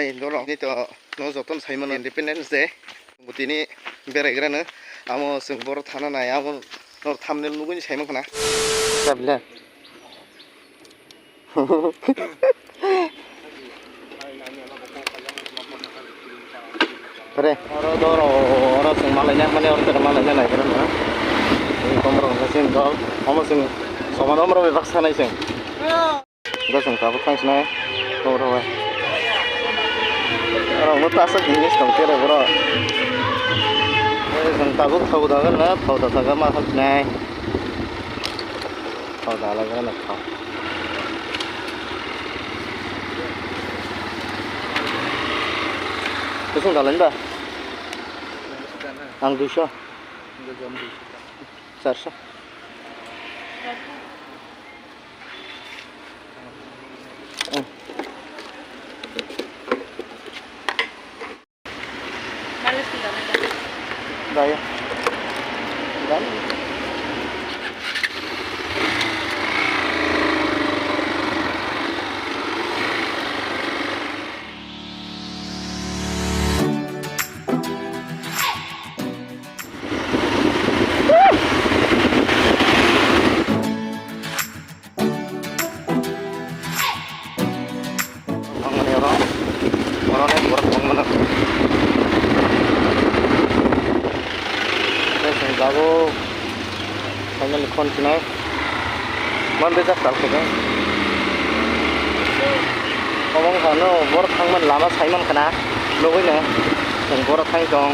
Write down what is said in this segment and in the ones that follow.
Ay, dorong itu no joton Simon Independence Day. Butini beregrana amo sing bor thana na amo no thumbnail nugun Simon kana. Sabla. Pare, oro sing malanya mane oro ter malanya na karena. Ini komrong sing dol, amo sing somano mro bebaksa na sing. Dasang tabu thanks na. Oro wa. Oro mo ta sa ginis tong tere bro. Sing tabu thau da na thau da ga ma thal nai. Thau da la ga na thau. Kusung dalan ba? Ang 200. 400. Daya. Dan. Bago final kontinai mande jak tal khode omong khano bor thangman lama saiman khana logoi na jong bor thang jong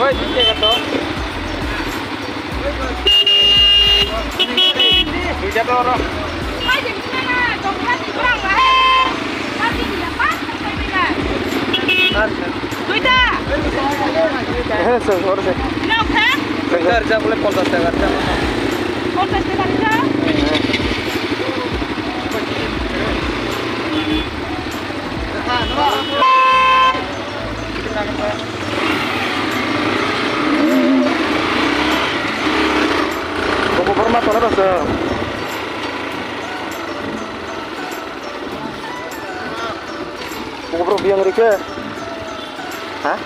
Woi, ini kata. Duit apa orang? Masih di sana, coklat kurang lah. Masih di apa? Duit dah. Seorang sih. Nak kan? Kerja boleh 50 kerja. 50 kerja. Como forma toda razão. Como pro biang rike? Hah?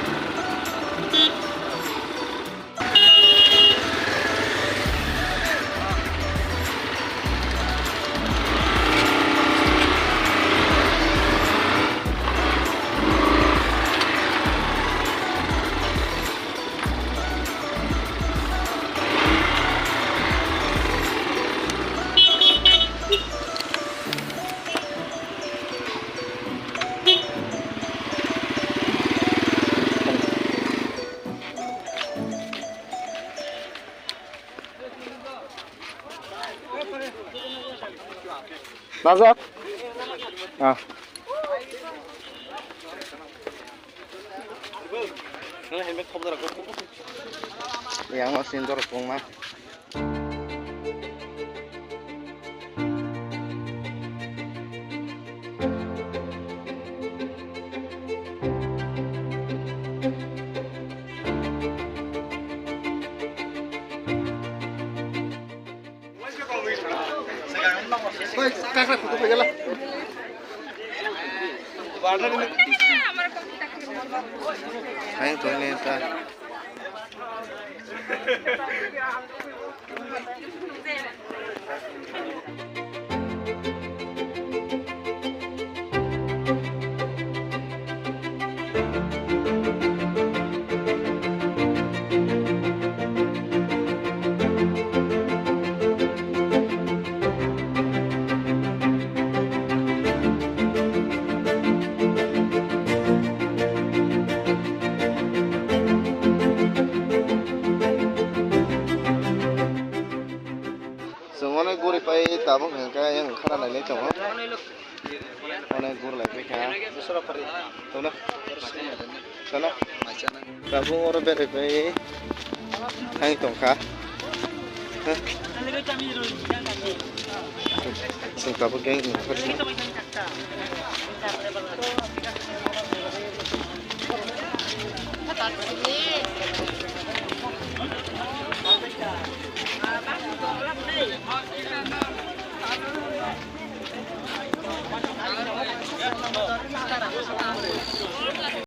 Nazar? Ah. Yang masih dorong rumah. Woi, kakak foto aja lah. Ayo tuh ini tak. tabung yang karena lain cuma mana gur lagi kan tahu nak sana tabung orang beri hai tongka sing tabung yang